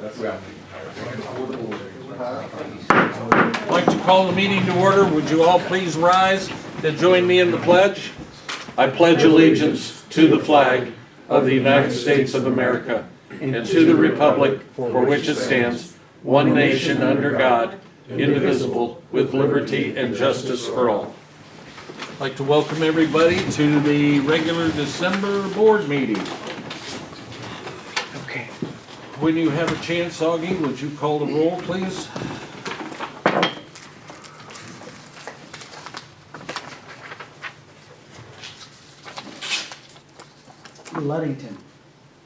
I'd like to call the meeting to order. Would you all please rise and join me in the pledge? I pledge allegiance to the flag of the United States of America and to the republic for which it stands, one nation under God, indivisible, with liberty and justice for all. I'd like to welcome everybody to the regular December board meeting. Okay. When you have a chance, Augie, would you call the roll, please? Luddington.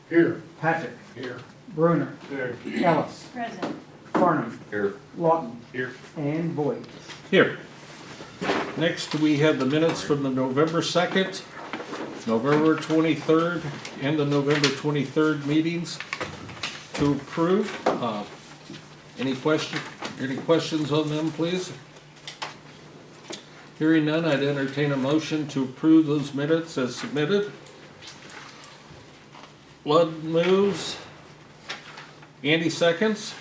Here. Patrick. Here. Bruner. Here. Ellis. Present. Farnham. Here. Lawton. Here. And Voigt. Here. Next, we have the minutes from the November 2nd, November 23rd, and the November 23rd meetings to approve. Any questions on them, please? Hearing none, I'd entertain a motion to approve those minutes as submitted. Ludd moves. Andy seconds.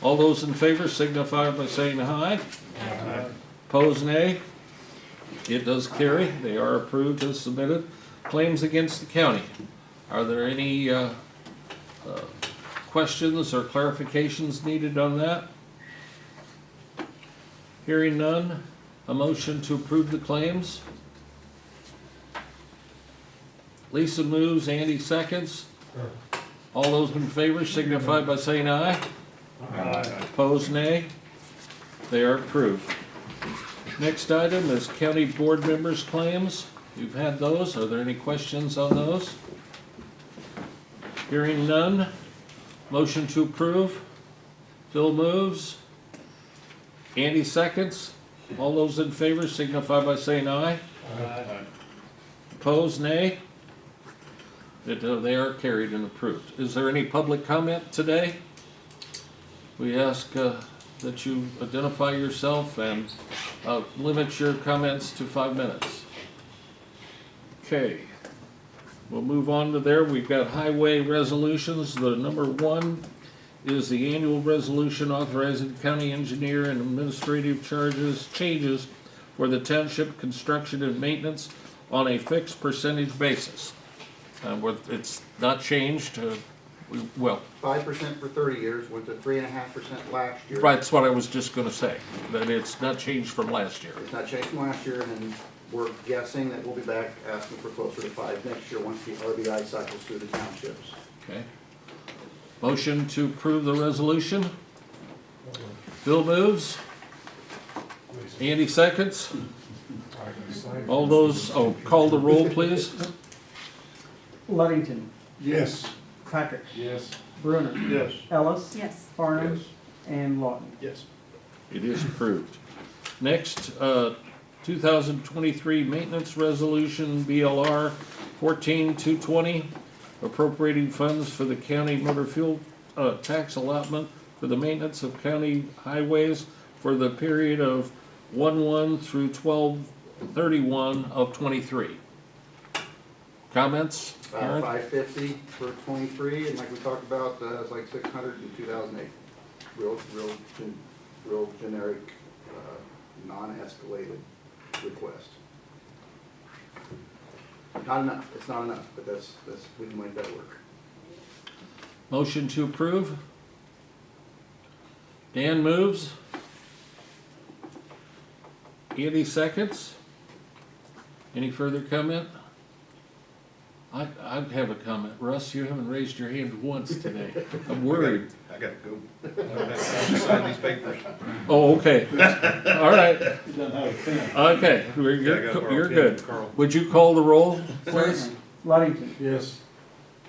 All those in favor signify by saying aye. Aye. Opposed, nay. It does carry. They are approved as submitted. Claims against the county. Are there any questions or clarifications needed on that? Hearing none, a motion to approve the claims. Lisa moves, Andy seconds. All those in favor signify by saying aye. Aye. Opposed, nay. They are approved. Next item is county board members' claims. You've had those. Are there any questions on those? Hearing none. Motion to approve. Phil moves. Andy seconds. All those in favor signify by saying aye. Aye. Opposed, nay. They are carried and approved. Is there any public comment today? We ask that you identify yourself and limit your comments to 5 minutes. Okay, we'll move on to there. We've got highway resolutions. The number 1 is the annual resolution authorizing county engineer and administrative changes for the township construction and maintenance on a fixed percentage basis. It's not changed. Well, 5% for 30 years, went to 3.5% last year. right, that's what I was just gonna say, that it's not changed from last year. It's not changed from last year, and then we're guessing that we'll be back asking for closer to 5 next year once the RBI cycles through the townships. Okay. Motion to approve the resolution. Bill moves. Andy seconds. All those, call the roll, please. Luddington. Yes. Patrick. Yes. Bruner. Yes. Ellis. Yes. Farnham. Yes. And Lawton. Yes. It is approved. Next, 2023 Maintenance Resolution BLR 14220, appropriating funds for the county motor fuel tax allotment for the maintenance of county highways for the period of 1/1 through 12/31 of 23. Comments? Aaron? 550 for 23, and like we talked about, it's like 600 in 2008. Real generic, non-escalated request. Not enough. It's not enough, but that's we can make that work. Motion to approve. Dan moves. Andy seconds. Any further comment? I have a comment. Russ, you haven't raised your hand once today. I'm worried. I gotta go. I have to sign these papers. Oh, okay. All right. Okay, Yeah, I gotta you're borrow good. Tim, Carl. Would you call the roll, please? Certainly. Luddington. Yes.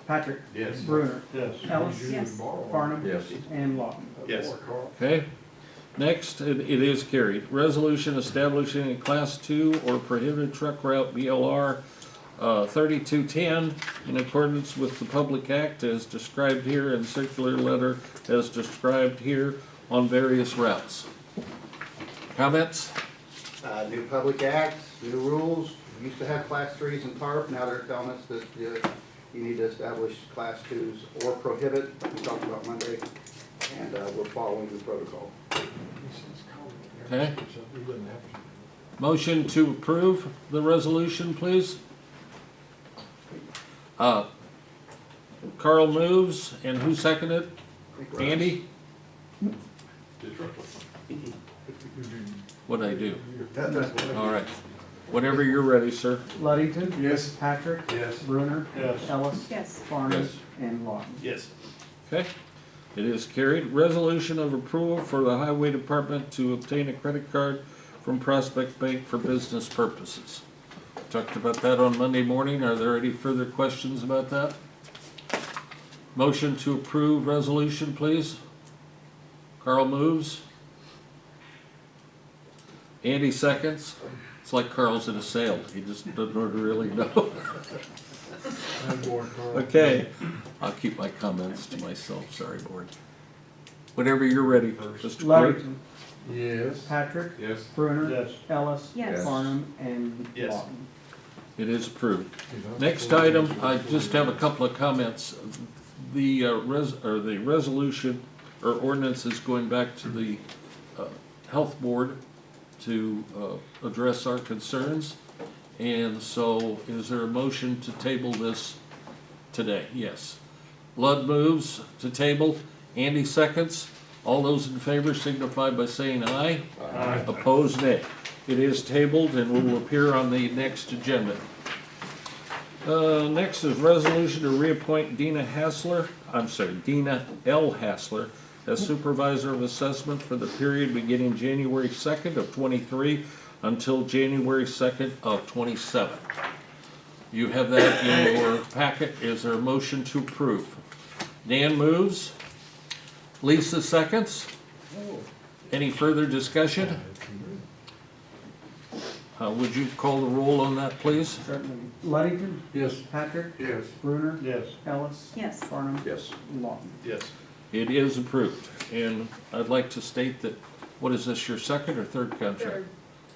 Patrick. Yes. Bruner. Yes. Ellis. Yes. Farnham. Yes. And Lawton. Yes. Okay. Next, it is carried. Resolution establishing a Class 2 or prohibited truck route BLR 3210 in accordance with the Public Act as described here and circular letter as described here on various routes. Comments? New public act, new rules. We used to have class 3s and TARP. Now they're telling us that you need to establish class 2s or prohibit, like we talked about Monday, we're following the protocol. Okay. Motion to approve the resolution, please. Carl moves, and who seconded? Andy? What'd I do? All right. Whenever you're ready, sir. Luddington. Yes. Patrick. Yes. Bruner. Yes. Ellis. Yes. Farnum. Yes. And Lawton. Yes. Okay. It is carried. Resolution of approval for the Highway Department to obtain a credit card from Prospect Bank for business purposes. Talked about that on Monday morning. Are there any further questions about that? Motion to approve resolution, please. Carl moves. Andy seconds. It's like Carl's in a sale. He just doesn't really know. Okay. I'll keep my comments to myself. Sorry, board. Whenever you're ready, Mr. Clerk. Luddington. Yes. Patrick. Yes. Bruner. Yes. Ellis. Yes. Farnum. And Yes. Lawton. It is approved. Next item, I just have a couple of comments. The resolution or ordinance is going back to the health board to address our concerns. And so is there a motion to table this today? Yes. Ludd moves to table. Andy seconds. All those in favor signify by saying aye. Aye. Opposed, nay. It is tabled and will appear on the next agenda. Next is resolution to reappoint Dina L. Hassler as Supervisor of Assessment for the period beginning January 2nd of '23 until January 2nd of '27. You have that in your packet. Is there a motion to approve? Dan moves. Lisa seconds. Any further discussion? Would you call the roll on that, please? Certainly. Luddington. Yes. Patrick. Yes. Bruner. Yes. Ellis. Yes. Farnum. Yes. Lawton. Yes. It is approved, and I'd like to state that, what is this, your second or third contract?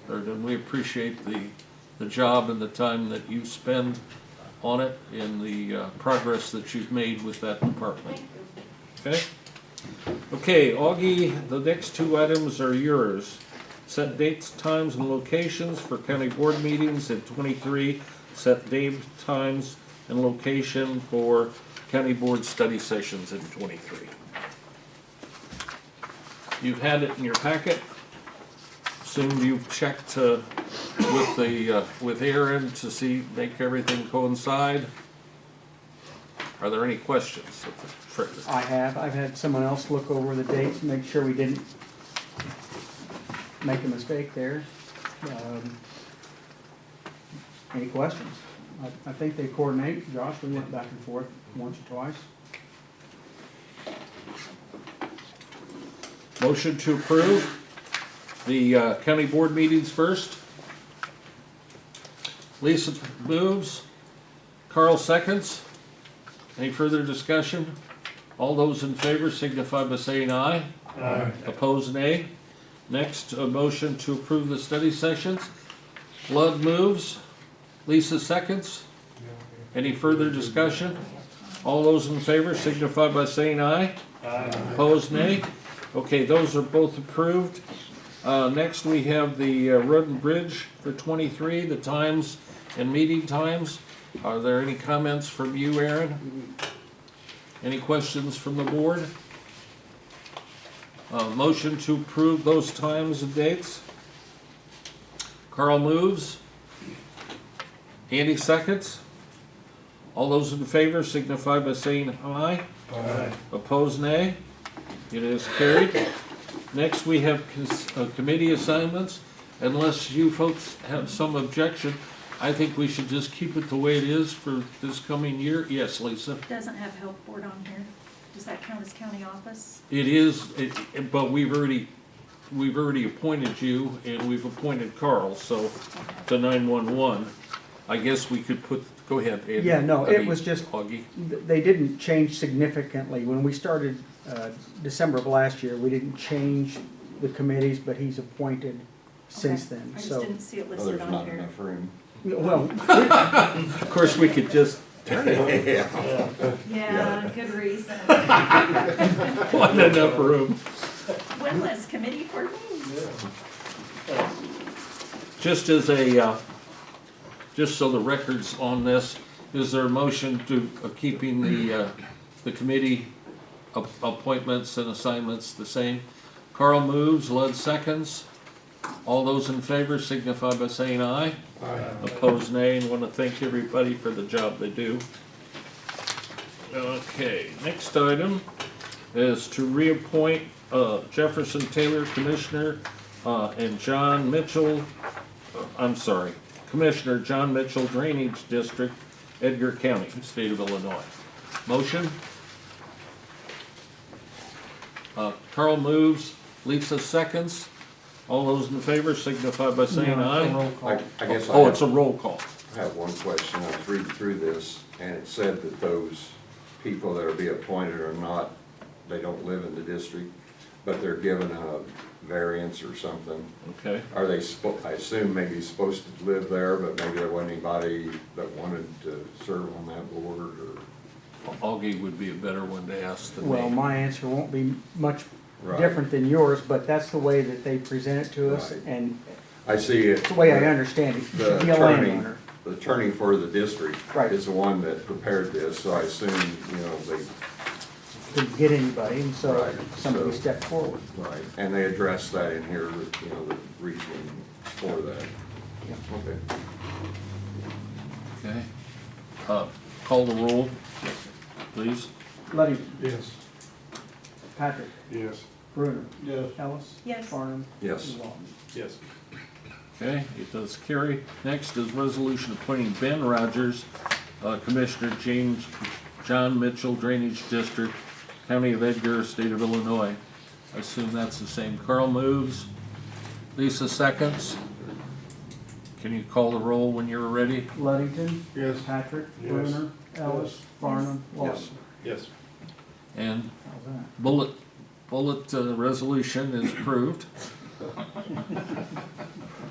Third, and we appreciate the job and the time that you spend on it and the progress that you've made with that department. Okay? Okay, Augie, the next two items are yours. Set dates, times, and locations for county board meetings in '23. Set date, times, and location for county board study sessions in '23. You've had it in your packet. Assume you've checked with Aaron to see, make everything coincide. Are there any questions of the treasurer? I've had someone else look over the dates, make sure we didn't make a mistake there. Any questions? I think they coordinate. Josh, we went back and forth once or twice. Motion to approve the county board meetings first. Lisa moves. Carl seconds. Any further discussion? All those in favor signify by saying aye. Aye. Opposed, nay. Next, a motion to approve the study sessions. Ludd moves. Lisa seconds. Any further discussion? All those in favor signify by saying aye. Aye. Opposed, nay. Okay, those are both approved. Next, we have the road and bridge for '23, the times and meeting times. Are there any comments from you, Aaron? Any questions from the board? Motion to approve those times and dates. Carl moves. Andy seconds. All those in favor signify by saying aye. Aye. Opposed, nay. It is carried. Next, we have committee assignments. Unless you folks have some objection, I think we should just keep it the way it is for this coming year. Yes, Lisa? Doesn't have health board on here. Does that count as county office? It is, but we've already appointed you, and we've appointed Carl, so to 911. I guess we could go ahead, Andy. Yeah, no, I it mean, was just, Augie. they didn't change significantly. When we started December of last year, we didn't change the committees, but he's appointed since Okay. then, I just so. didn't see it Well, listed there's on not here. enough room. Well, Of course, we could just Yeah, good reason. Wasn't enough room. One less committee for me. Just as a, just so the record's on this, is there a motion to keeping the committee appointments and assignments the same? Carl moves, Lud seconds. All those in favor signify by saying aye. Opposed, nay, and want to thank everybody for the job they do. Okay, next item is to reappoint Jefferson Taylor Commissioner and John Mitchell, Commissioner John Mitchell Drainage District, Edgar County, State of Illinois. Motion? Carl moves, Lisa seconds. All those in favor signify by saying No, it's a aye. roll call. I guess Oh, it's a roll call. I have one question. I was reading through this, and it said that those people that are being appointed are not, they don't live in the district, but they're given a variance or something. Okay, Are they, I assume maybe supposed to live there, but maybe there wasn't anybody that wanted to serve on that board, or? Augie would be a better one to ask than Well, me. my answer won't be much Right. different than yours, but that's the way that they present it to us, Right. and I see it. it's the way I understand it. You The should be a attorney, landowner. the attorney for the district Right. is the one that prepared this, so I assume, you know, they, Couldn't get anybody, and so Right, somebody so- stepped forward. right, and they addressed that in here, you know, the reasoning for that. Okay. Okay. Call the roll, please. Ludwig, Yes. Patrick, Yes. Bruner, Yes. Ellis. Yes. Farnum. Yes. and Walton. Yes. Okay, it does carry. Next is resolution appointing Ben Rogers, Commissioner John Mitchell Drainage District, County of Edgar, State of Illinois. I assume that's the same. Carl moves. Lisa seconds. Can you call the roll when you're ready? Ludington. Yes. Patrick. Yes. Bruner. Ellis. Yes. Farnum. Walton. Yes. Yes. And How's that? bullet resolution is approved.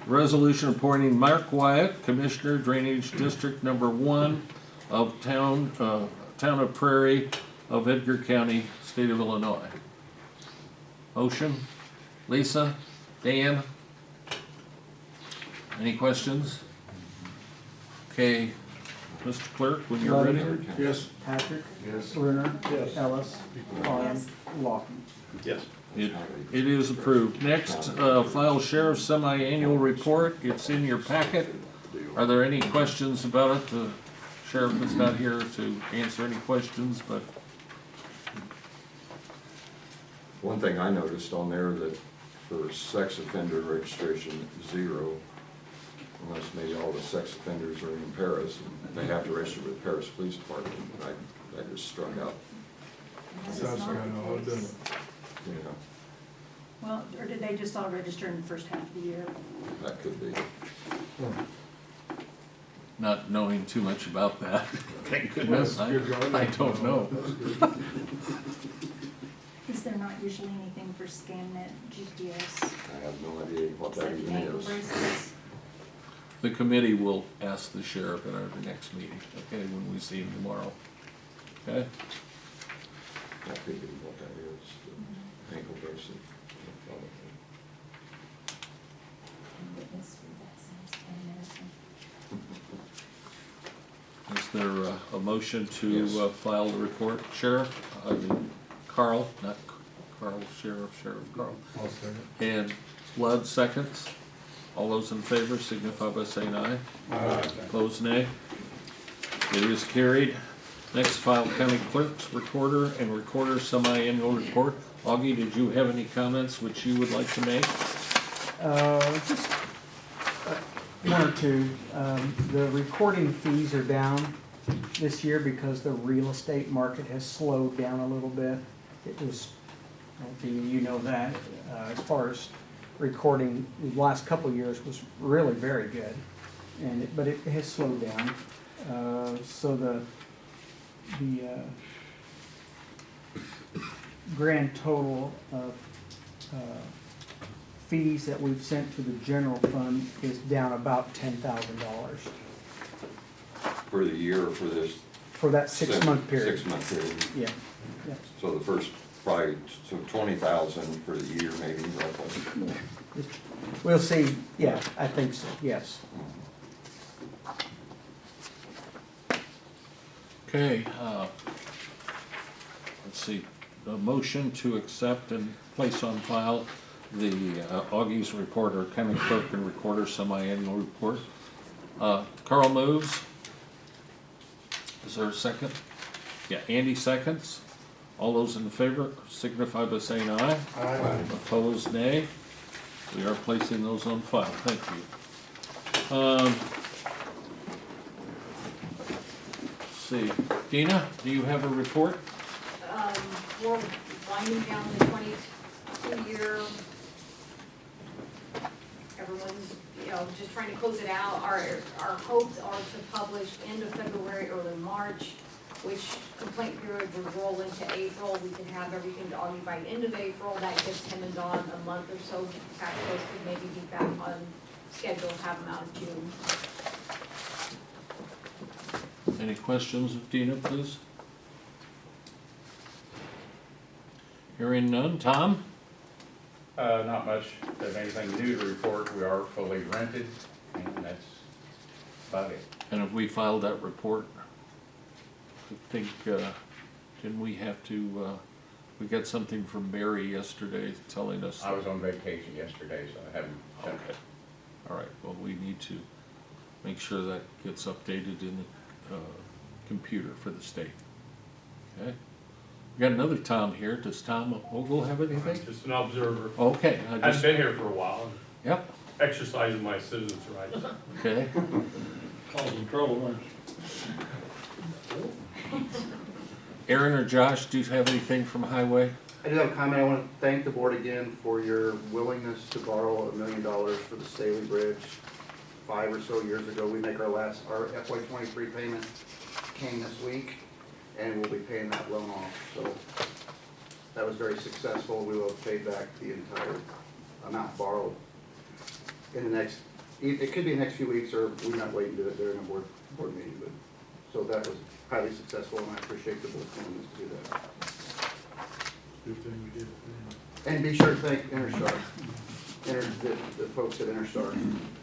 Resolution appointing Mark Wyatt, Commissioner Drainage District Number 1 of Town of Prairie of Edgar County, State of Illinois. Motion? Lisa? Dan? Any questions? Okay, Mr. Clerk, when you're ready. Ludington. Yes. Patrick. Yes. Bruner. Yes. Ellis. Farnum. Yes. Walton. Yes. It is approved. Next, file sheriff's semi-annual report. It's in your packet. Are there any questions about it? The sheriff is not here to answer any questions, but One thing I noticed on there that for sex offender registration, 0, unless maybe all the sex offenders are in Paris, and they have to register with Paris Police Department, that just struck out, This is Sounds not like I know, the doesn't case. it? you know, Well, or did they just all register in the first half of the year? that could be. not knowing too much about that. Thank goodness, I Good God. I don't know. That's good. Is there not usually anything for ScanNet GPS? I have no idea what that Except even ankle is. bracelets? The committee will ask the sheriff at our next meeting, okay, when we see him tomorrow. Okay? That could be what that is, the ankle bracelet. probably. Witness for vaccines and medicine. Is there a motion to Yes. file the report? Sheriff, Carl, not Carl, Sheriff Carl. I'll second. And Lud seconds. All those in favor signify by saying aye. Opposed, nay. It is carried. Next, file county clerk's recorder and recorder semi-annual report. Augie, did you have any comments which you would like to make? Just one or two. The recording fees are down this year because the real estate market has slowed down a little bit. It was, I don't think you know that, as far as recording, the last couple of years was really very good. But it has slowed down. So the grand total of fees that we've sent to the general fund is down about $10,000. For the year or for this for that 6-month period. 6-month period. Yeah, yeah. So the first, probably, so 20,000 for the year maybe roughly. We'll see, yeah, I think so, yes. Okay, let's see, a motion to accept and place on file the Augie's Reporter, County Clerk and Recorder Semi-Annual Report. Carl moves. Is there a second? Yeah, Andy seconds. All those in favor signify by saying aye. Aye. Opposed, nay. We are placing those on file. Thank you. Let's see, Dina, do you have a report? We're winding down the 22 year. Everyone's, just trying to close it out. Our hopes are to publish end of February, early March, which complaint period would roll into April. We could have everything to Augie by end of April. That gives him and Dawn a month or so. Tax bills could maybe be back on schedule, have them out of June. Any questions of Dina, please? Hearing none. Tom? Not much of anything new to report. We are fully rented, and that's about it. And have we filed that report? I think, didn't we have to, we got something from Barry yesterday telling us. I was on vacation yesterday, so I haven't checked Okay. it. All right, well, we need to make sure that gets updated in the computer for the state. Okay? We got another Tom here. Does Tom Ogle have anything? Just an observer. Okay, I I've just, been here for a while, yep, exercising my citizens' rights. okay. Causing trouble, aren't you? Aaron or Josh, do you have anything from Highway? I do have a comment. I want to thank the board again for your willingness to borrow $1 million for the Staley Bridge. 5 or so years ago, we make our FY '23 payment came this week, and we'll be paying that loan off. So that was very successful. We will have paid back the entire amount borrowed in the next, it could be the next few weeks, or we might wait and do it during a board meeting. But so that was highly successful, and I appreciate the board's willingness to do that. Good thing we did. And be sure to thank Interstar, the folks at Interstar.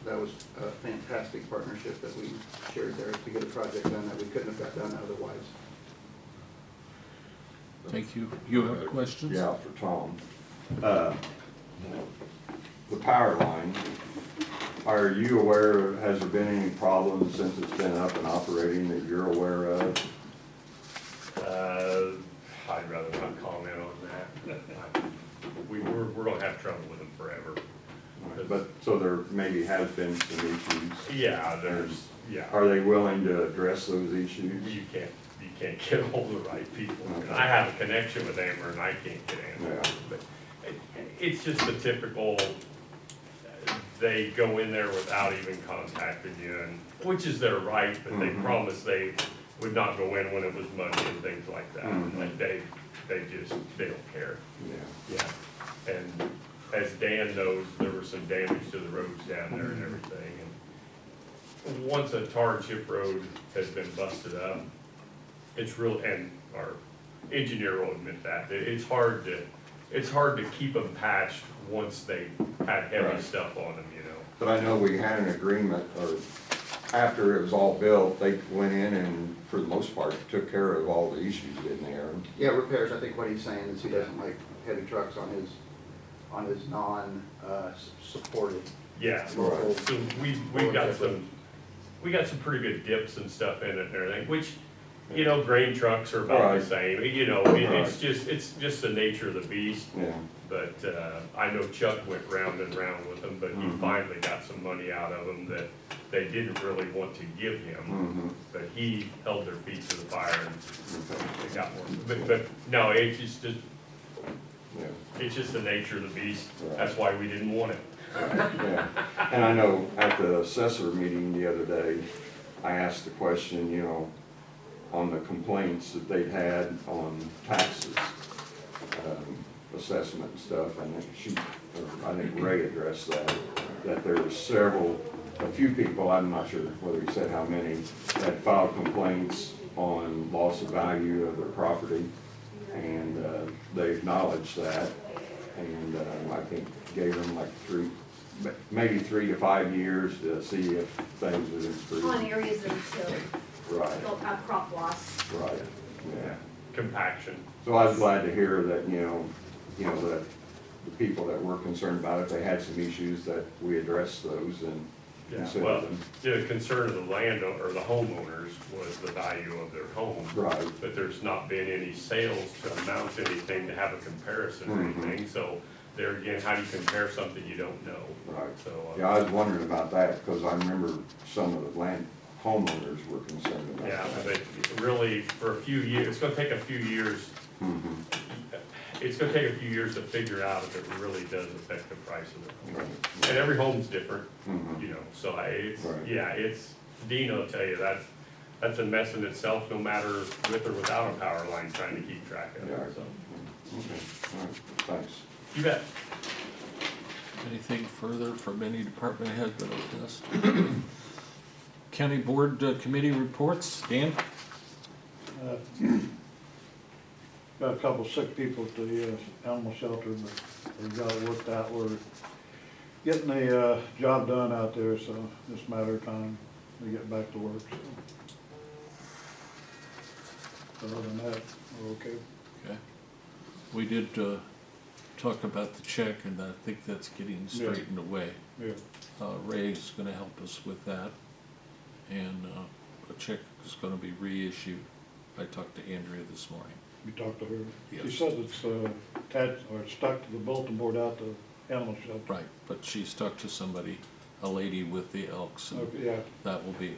That was a fantastic partnership that we shared there to get a project done that we couldn't have got done otherwise. Thank you. You have questions? Yeah, for Tom. The power line, are you aware, has there been any problems since it's been up and operating that you're aware of? I'd rather not comment on that. We're gonna have trouble with them forever. But, so there maybe has been some issues. Yeah, yeah, Are they willing to address those issues? you can't get hold of the right people. And I have a connection with Amber and I can't get Amber. Yeah. But it's just the typical, they go in there without even contacting you, and, which is their right, but they promised they would not go in when it was muddy and things like that. And they don't care. Yeah. Yeah, and as Dan knows, there was some damage to the roads down there and everything. And once a tar and chip road has been busted up, it's real, and our engineer will admit that, it's hard to keep them patched once they had heavy Right. stuff on them, you know? But I know we had an agreement, or after it was all built, they went in and, for the most part, took care of all the issues in there. Yeah, repairs, I think what he's saying is he doesn't like heavy trucks on his supported. Yeah, local. so we got some pretty good dips and stuff in it and everything, which, you know, grain trucks are about Right. the same, you know, it's just the nature of the beast. Yeah, But, I know Chuck went round and round with them, but he finally got some money out of them that they didn't really want to give him. But he held their feet to the fire and they got more. But no, it's just yeah. it's just the nature of the beast. Right. That's why we didn't want it. Yeah, and I know at the assessor meeting the other day, I asked the question, you know, on the complaints that they'd had on taxes, assessment and stuff, and I think Ray addressed that there were a few people, I'm not sure whether he said how many, that filed complaints upon loss of value of their property, and they acknowledged that, and I think gave them like maybe 3 to 5 years to see if things would improve. On areas that are still, Right, still have crop loss. right, yeah. Compaction. So I was glad to hear that, that the people that were concerned about it, they had some issues, that we addressed those and Yeah, considered well, them. the concern of the landowner, or the homeowners, was the value of their home. Right, But there's not been any sales to amount to anything to have a comparison or Mhm. anything, so there again, how do you compare something you don't know? right. So, Yeah, I was wondering about that, because I remember some of the homeowners were concerned about yeah, that. but really, for a few years, it's gonna take a few years, Mhm. it's gonna take a few years to figure out if it really does affect the price of the home. Right. And every home's different, Mhm. so it's, Right. yeah, it's, Dean will tell you, that's a mess in itself, no matter with or without a power line, trying to keep track of Yeah. it, so. Okay, all right, thanks. You bet. Anything further from any department head that I've missed? County Board Committee reports, Dan? Got a couple sick people at the animal shelter, but we've got it worked out. We're getting the job done out there, so it's a matter of time to get back to work, so. Other than that, we're okay. Okay. We did talk about the check, and I think that's getting straightened away. Yeah, Ray's gonna help us with that, and a check is gonna be reissued. I talked to Andrea this morning. you talked to her. Yes. She said it's attached, or it's stuck to the bulletin board out the animal shelter. Right, but she's talked to somebody, a lady with the Elks, and Okay, yeah, that will be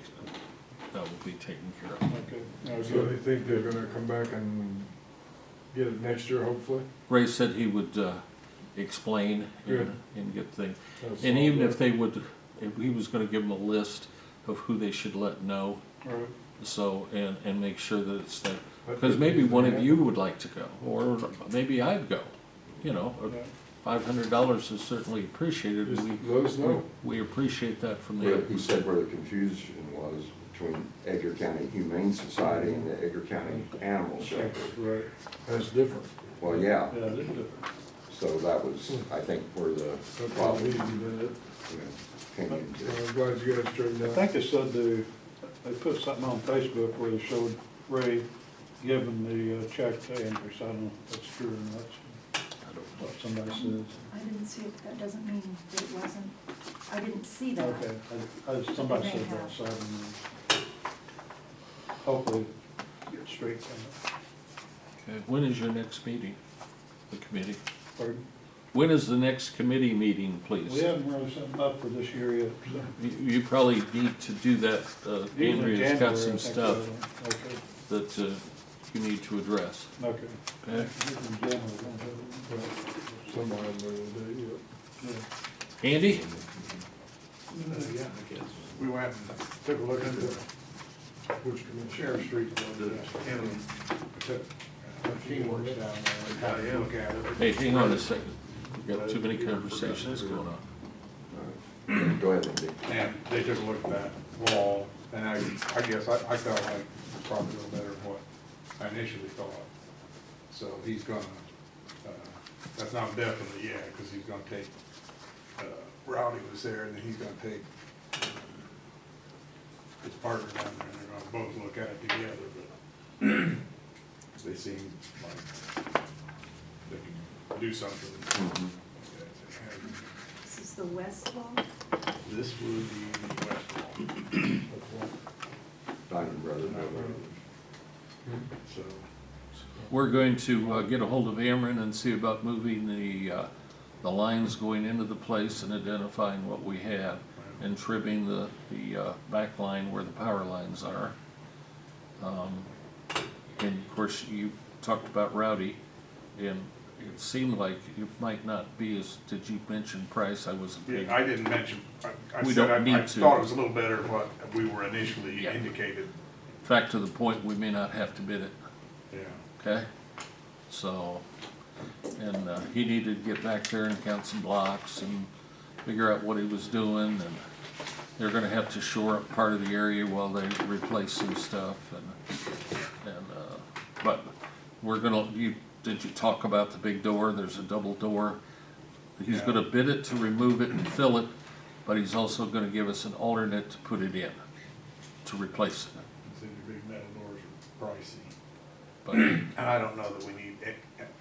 taken care of. okay. No, So good. they think they're gonna come back and get it next year, hopefully? Ray said he would explain Good. and get things. That's And all even good. if they would, if he was gonna give them a list of who they should let know, All right. so, and make sure that it's that, That because could maybe be one of the you would like to go, or maybe I'd go. Yeah. $500 is certainly appreciated, Just and let us know. we appreciate that from Where- the, He said where the confusion was between Edgar County Humane Society and the Edgar County Animal Shelter. Right, That's different. Well, yeah, yeah, it is different. so that was, I think, where the That's problem, all easy, but came into. I'm glad you guys straightened I out. think they said they put something on Facebook where they showed Ray giving the check to Andrew, so I don't know if that's true or not. I don't know. What somebody says. I didn't see it, that doesn't mean that it wasn't, I didn't see that. Okay, somebody said that, so I don't know. Hopefully get straight from Okay, when is your next meeting, the committee? it. Pardon? When is the next committee meeting, We please? haven't really set up for this year yet, so. You probably need to do that, Usually Andrea's got January, I some think, stuff Okay, that you need to address, okay. okay? Usually in January, don't have it. Somebody in there today, Yeah. Andy? We went and took a look at the, which commission? Sheriff Street, and team works down there, and kind of look at it. Hey, hang on a second. We've got too many conversations going on. Go ahead, Andy. And they took a look at that wall, and I guess I felt like it's probably a little better than what I initially thought. So he's gonna, that's not definite yet, because he's gonna take, Rowdy was there, and then he's gonna take his partner down there, and they're gonna both look at it together, but they seem like they can do something. Mhm. This is the west wall. This would be the west wall, Diamond Brothers. so. We're going to get a hold of Ameren and see about moving the lines going into the place and identifying what we have, and trimming the back line where the power lines are. And of course, you talked about Rowdy, and it seemed like it might not be as, did you mention price? I wasn't paying. Yeah, I didn't mention, I We said don't I need to. thought it was a little better than what we were initially Yeah. indicated, Fact to the point, we may not have to bid it, yeah. okay? So, and he needed to get back there and count some blocks and figure out what he was doing, and they're gonna have to shore up part of the area while they replace some stuff, and we're gonna, did you talk about the big door? There's a double door. He's Yeah. gonna bid it to remove it and fill it, but he's also gonna give us an alternate to put it in, to replace it. It's in the big metal doors are pricey. But And I don't know that we need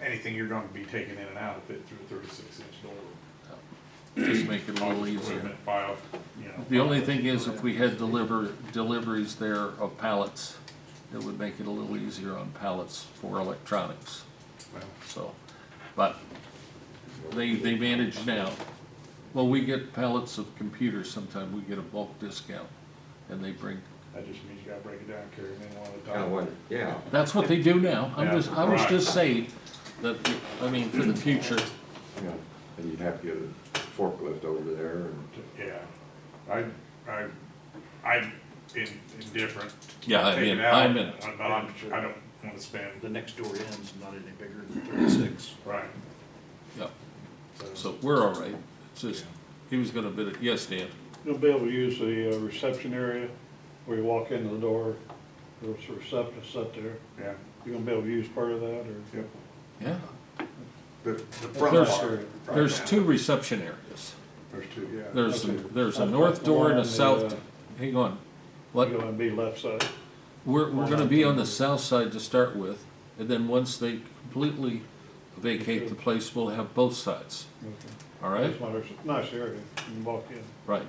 anything you're gonna be taking in and out of it through a 36-inch door. just make it a little easier. Equipment, file, you know. The only thing is, if we had deliveries there of pallets, it would make it a little easier on pallets for electronics, Well, so. But they manage now. Well, we get pallets of computers, sometimes we get a bulk discount, and they bring, that just means you gotta break it down, carry them in one at a Kinda time. what, yeah, that's what they do now. I was Right. just saying that, I mean, for the future, yeah, and you'd have to get a forklift over there and. Yeah, I'm indifferent. Yeah, I Take mean, it out, I'm in. but I don't wanna spend, The next door end's not any bigger than 36. right, yeah, so. so we're all right. It's just, he was gonna bid it, yes, Dan? You'll be able to use the reception area where you walk into the door, there's a receptionist up there. Yeah, You gonna be able to use part of that, or? yep. Yeah. The front There's- part. right There's now. 2 reception areas. There's two, yeah. There's a That's north the door one and a on the, south, hang on. What, You're gonna be left side. we're gonna be on the south side to start with, and then once they completely vacate the place, we'll have both sides, all right? That's why there's a nice area, you can walk in. Right.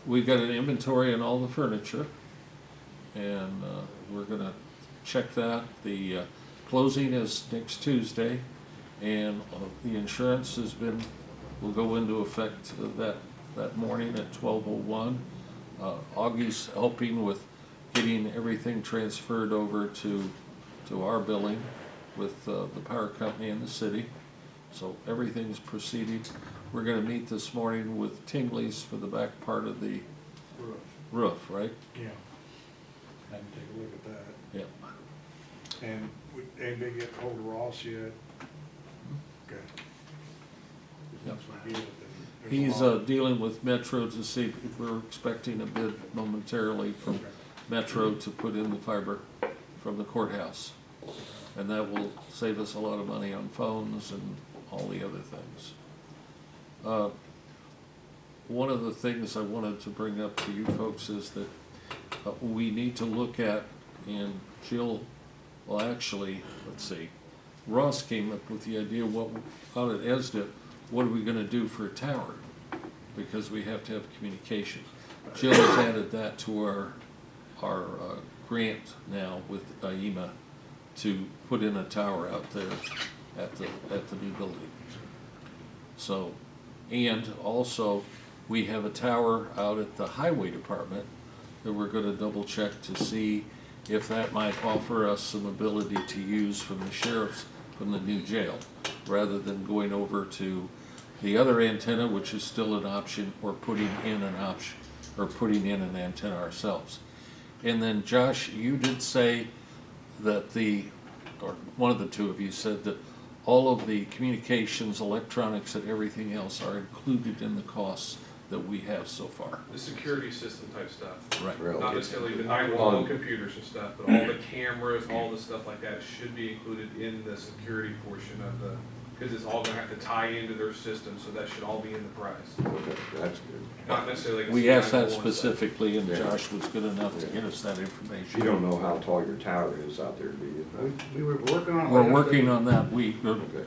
We've got an inventory on all the furniture, and we're gonna check that. The closing is next Tuesday, and the insurance will go into effect that morning at 12:01. Augie's helping with getting everything transferred over to our billing with the power company in the city. So everything's proceeding. We're gonna meet this morning with Tingley's for the back part of the roof, right? Yeah. I can take a look at that. Yep. And anybody get hold of Ross yet? Okay. Yep. Once we get it, then there's a He's lot. dealing with Metro to see, we're expecting a bid momentarily from Metro to put in the fiber from the courthouse. And that will save us a lot of money on phones and all the other things. One of the things I wanted to bring up to you folks is that we need to look at, and Jill, well, actually, let's see, Ross came up with the idea, out at ESDA, what are we gonna do for a tower? Because we have to have communication. Jill has added that to our grant now with IEMA to put in a tower out there at the new building. So, and also, we have a tower out at the highway department that we're gonna double check to see if that might offer us some ability to use from the sheriff's, from the new jail, rather than going over to the other antenna, which is still an option, or putting in an option, or putting in an antenna ourselves. And then Josh, you did say that or one of the two of you said that all of the communications, electronics, and everything else are included in the costs that we have so far. The security system type stuff. Right. Really? Not necessarily the 911 computers and stuff, but all the cameras, all the stuff like that should be included in the security portion of the, because it's all gonna have to tie into their system, so that should all be in the price. Okay, that's good. Not necessarily. We asked that 911 stuff. specifically, and Yeah. Josh was good enough to get us that information. You don't know how tall your tower is out there, do you? We were working on it. We're last working day. on that. Okay.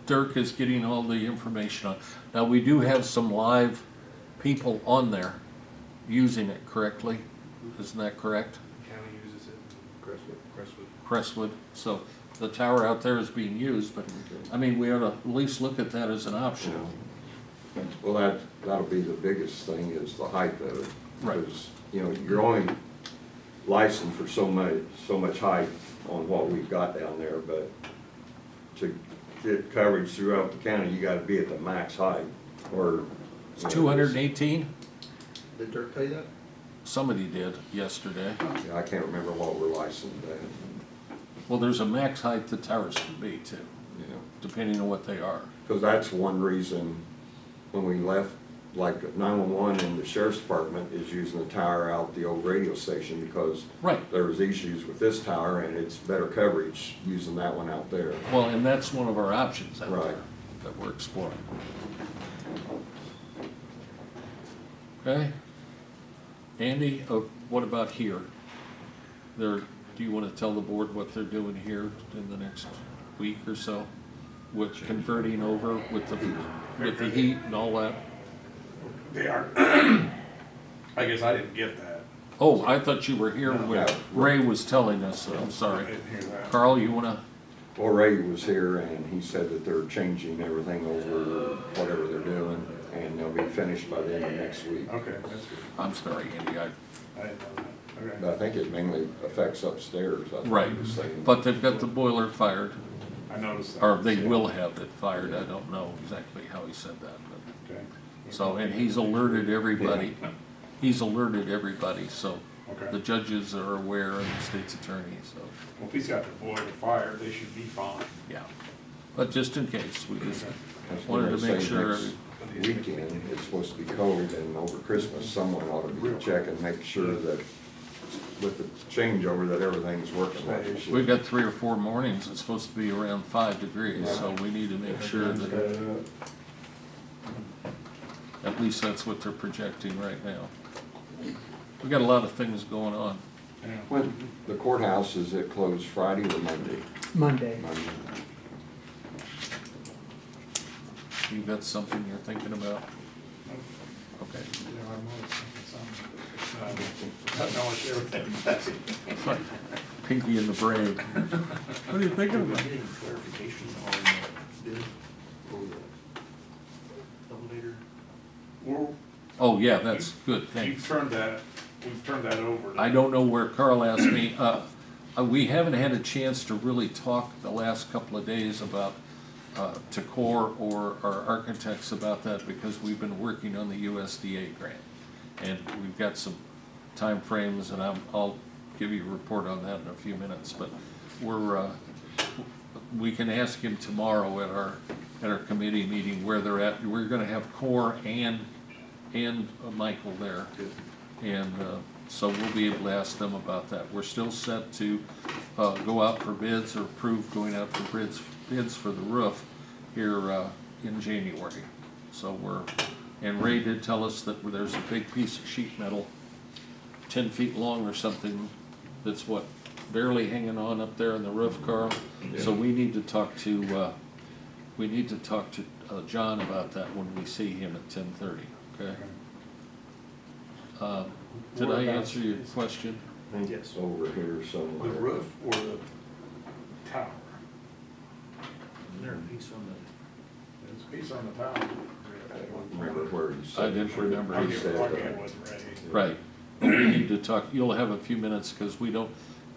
Dirk is getting all the information on. Now, we do have some live people on there using it correctly. Isn't that correct? County uses it, Crestwood. Crestwood. Crestwood. So the tower out there is being used, but, I mean, we ought to at least look at that as an option. Well, that'll be the biggest thing is the height of it. Right. Because, you know, you're only licensed for so much height on what we've got down there, but to get coverage throughout the county, you gotta be at the max height, or. It's 218? Did Dirk tell you that? Somebody did yesterday. Yeah, I can't remember what we're licensed at, Well, there's a max height the towers can be too, you know. depending on what they are. Because that's one reason, when we left like 911 and the sheriff's department is using the tower out at the old radio station because Right. there was issues with this tower and it's better coverage using that one out there. Well, and that's one of our options out Right. there that we're exploring. Okay? Andy, what about here? Do you want to tell the board what they're doing here in the next week or so? With converting over with the heat and all that? They are, I guess I didn't get that. Oh, I thought you were here when Yeah. Ray was telling us, I'm I sorry. didn't hear that. Carl, you want to? Well, Ray was here and he said that they're changing everything over, whatever they're doing, and they'll be finished by the end of next week. Okay, that's good. I'm sorry, Andy, I didn't know that. But Okay. I think it mainly affects upstairs, I think right, he was saying. but they've got the boiler fired, I noticed that. or they Yeah. will have it fired, I don't know exactly how he said that, but. Okay. So, and he's alerted everybody, so the Okay. judges are aware and the state's attorney, so, Well, if he's got the boiler fired, they should be fine. yeah. But just in case, we just I was wanted to gonna make say sure, next Weekend, it's supposed to be cold, and over Christmas, someone ought to be checking, make sure that with the changeover, that everything's working like it should. we've got 3 or 4 mornings, it's supposed to be around 5 degrees, so we need to make sure that, at least that's what they're projecting right now. We got a lot of things going on. Yeah. When the courthouse, is it closed Friday or Monday? Monday. Monday. You got something you're thinking about? Okay. Yeah, I noticed something. I know it's everything. Pinky in the brain. What are you thinking about? Clarification on the bid for the elevator. Well, Oh, yeah, that's good, we've thanks. turned that over. I don't know where Carl asked me, we haven't had a chance to really talk the last couple of days about, to Core or our architects about that because we've been working on the USDA grant. And we've got some timeframes and I'll give you a report on that in a few minutes, but we can ask him tomorrow at our committee meeting where they're at. We're gonna have Core and Michael there. And so we'll be able to ask them about that. We're still set to go out for bids or approve going out for bids for the roof here in January. So and Ray did tell us that there's a big piece of sheet metal, 10 feet long or something, that's what, barely hanging on up there in the roof, Carl. So we need to talk to John about that when we see him at 10:30, okay? Did I answer your question? I think it's over here The somewhere. roof or the tower? There's a piece on the. There's a piece on the tower. I don't remember where you said. I didn't remember. I You get said, it wasn't ready. Right. We need to talk, you'll have a few minutes because we don't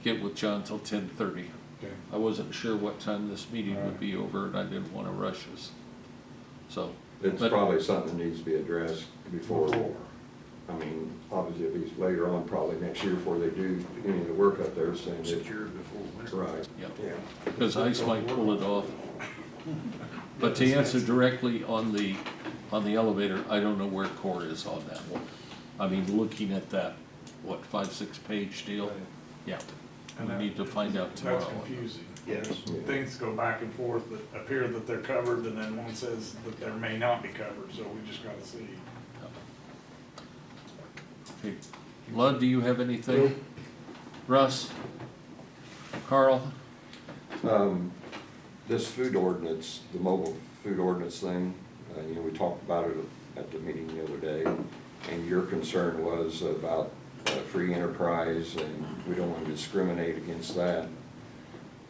get with John till 10:30. Okay. I wasn't sure what time this meeting would be over and I didn't want to rush us. So, It's but- probably something that needs to be addressed before, I mean, obviously it'll be later on, probably next year before they do any of the work up there, saying that. Secured before winter. Right. yeah, because ice might pull it off. But to answer directly on the elevator, I don't know where Core is on that one. I mean, looking at that, 5-6 page deal? Yeah, And we that- need to find out tomorrow. That's confusing. Yes. There's Things go back and forth that appear that they're covered, and then one says that there may not be covered, so we just gotta see. Okay. Lud, do you have anything? Russ? Carl? This food ordinance, the mobile food ordinance thing, we talked about it at the meeting the other day, and your concern was about free enterprise, and we don't want to discriminate against that.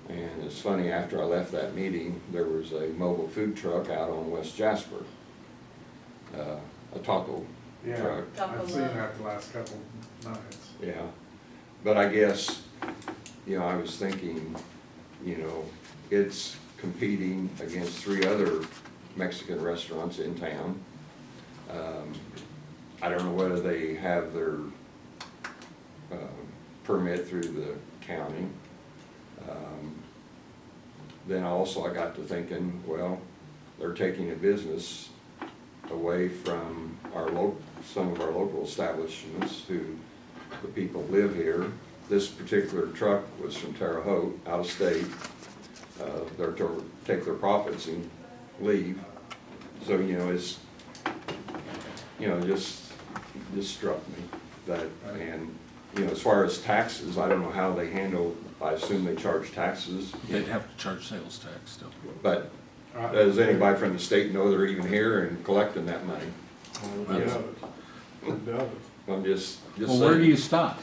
And it's funny, after I left that meeting, there was a mobile food truck out on West Jasper, a taco Yeah, truck. I've seen that the last couple nights. Yeah, but I guess, I was thinking, it's competing against 3 other Mexican restaurants in town. I don't know whether they have their permit through the county. Then also I got to thinking, well, they're taking a business away from some of our local establishments who, the people live here. This particular truck was from Terre Haute, out of state. They're to take their profits and leave. So, you know, it's, you know, just struck me that, and, you know, as far as taxes, I don't know how they handle, I assume they charge taxes. They'd have to charge sales tax still. But does anybody from the state know they're even here and collecting that money? I doubt it. I'm just Well, saying. where do you stop?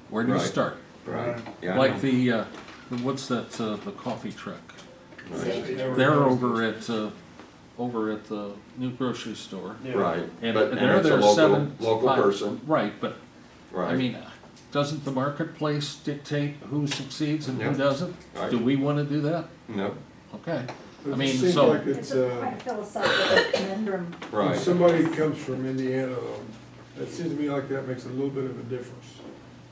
Where do you Right. start? Right, yeah. I Like know. what's that, the coffee truck? Right. They're over at the new grocery store. Right, And but, and they're it's a there local 7-5 person, Right, but, right? I mean, doesn't the marketplace dictate who succeeds and who Yeah. doesn't? Right. Do we wanna do that? No, Okay. It I mean, just seems so- like It's a quite a philosophical conundrum. right. If somebody comes from Indiana though, it seems to me like that makes a little bit of a difference.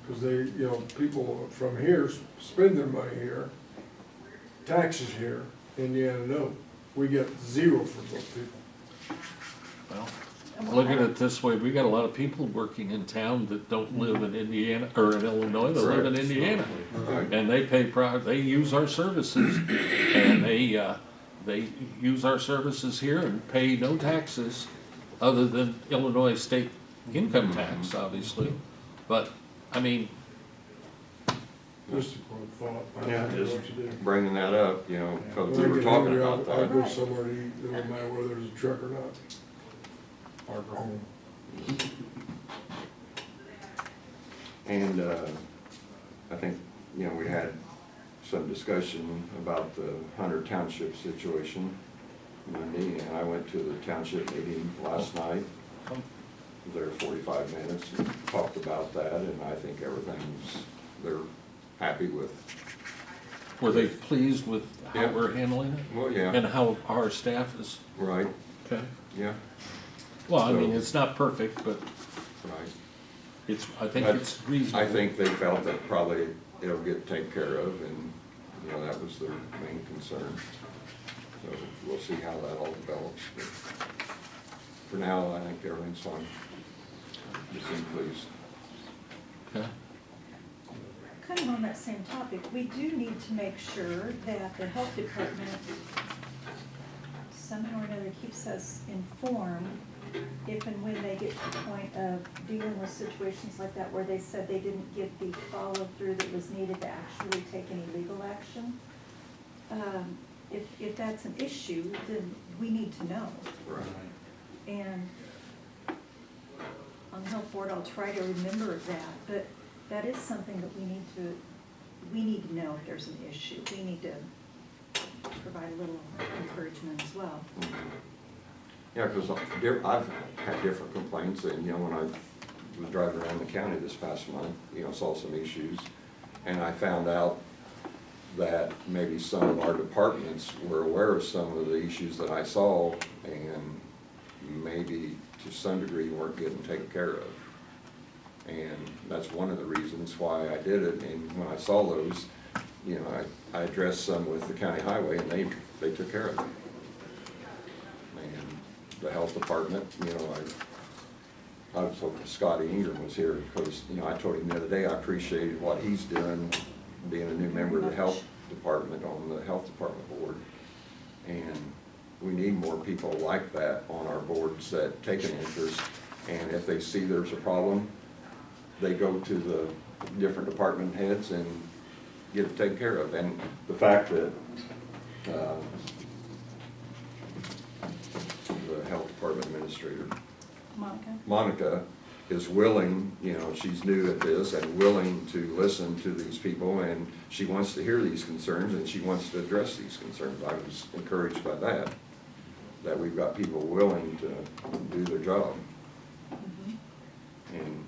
Because they, you know, people from here spend their money here, taxes here, Indiana no. We get zero from those people. Well, look at it this way, we got a lot of people working in town that don't live in Indiana, or in Illinois, they live in Indiana. Right. And they they use our services, and they use our services here and pay no taxes other than Illinois state income tax, obviously. But, I mean, Just a quick thought. I Yeah, don't know just what you do. bringing that up, you know, because When we I were get talking hungry, about I'll that. go somewhere to eat, it don't matter whether there's a truck or not. Or go home. And, I think, you know, we had some discussion about the Hunter Township situation Monday, and I went to the township meeting last night. Was there 45 minutes and talked about that, and I think they're happy with, were they pleased with how Yeah. we're handling it? well, yeah, And how our staff is, right, okay? yeah, Well, I mean, So- it's not perfect, but right. I think But it's reasonable. I think they felt that probably it'll get taken care of, and, you know, that was their main concern. So we'll see how that all develops. But for now, I think everything's fine. Just seem pleased. Okay. Kind of on that same topic, we do need to make sure that the health department somehow or another keeps us informed if and when they get to the point of dealing with situations like that where they said they didn't get the follow-through that was needed to actually take any legal action. If that's an issue, then we need to know. Right. And on the health board, I'll try to remember that, but that is something that we need to know if there's an issue. We need to provide a little encouragement as well. Yeah, because I've had different complaints, and, you know, when I was driving around the county this past month, you know, saw some issues, and I found out that maybe some of our departments were aware of some of the issues that I saw, and maybe to some degree weren't getting taken care of. And that's one of the reasons why I did it, and when I saw those, you know, I addressed some with the county highway, and they took care of it. And the health department, you know, I was hoping Scotty Ingram was here, because, you know, I told him the other day I appreciated what he's doing, being a new member of the health department on the health department board. And we need more people like that on our boards that take an interest, and if they see there's a problem, they go to the different department heads and get it taken care of. And the fact that the health department administrator, Monica, is willing, you know, she's new at this and willing to listen to these people, and she wants to hear these concerns, and she wants to address these concerns. I was encouraged by that we've got people willing to do their job. And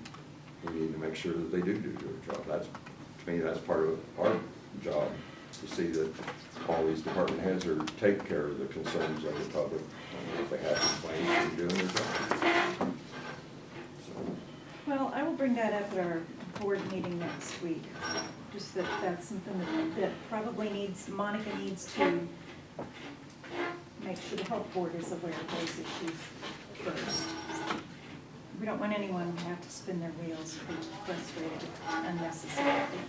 we need to make sure that they do their job. That's, to me, that's part of our job, to see that all these department heads are taking care of the concerns of the public. And if they have complaints, they're doing their job. So, Well, I will bring that up at our board meeting next week. Just that that's something that probably Monica needs to make sure the health board is aware of those issues. first. We don't want anyone to have to spin their wheels or be frustrated unnecessarily.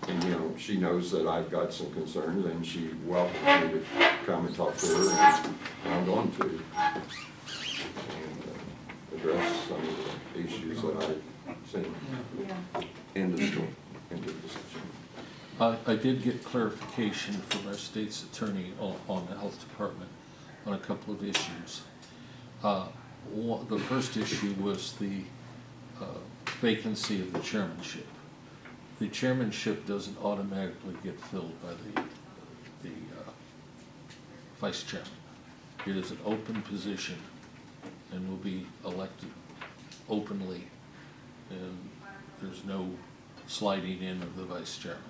And, you know, she knows that I've got some concerns, and she welcomes me to come and talk to her, and I'm going to. And address some of the issues that I've seen. Yeah. End of story, end of discussion. I did get clarification from our state's attorney on the health department on a couple of issues. The first issue was the vacancy of the chairmanship. The chairmanship doesn't automatically get filled by the vice chairman. It is an open position and will be elected openly, and there's no sliding in of the vice chairman.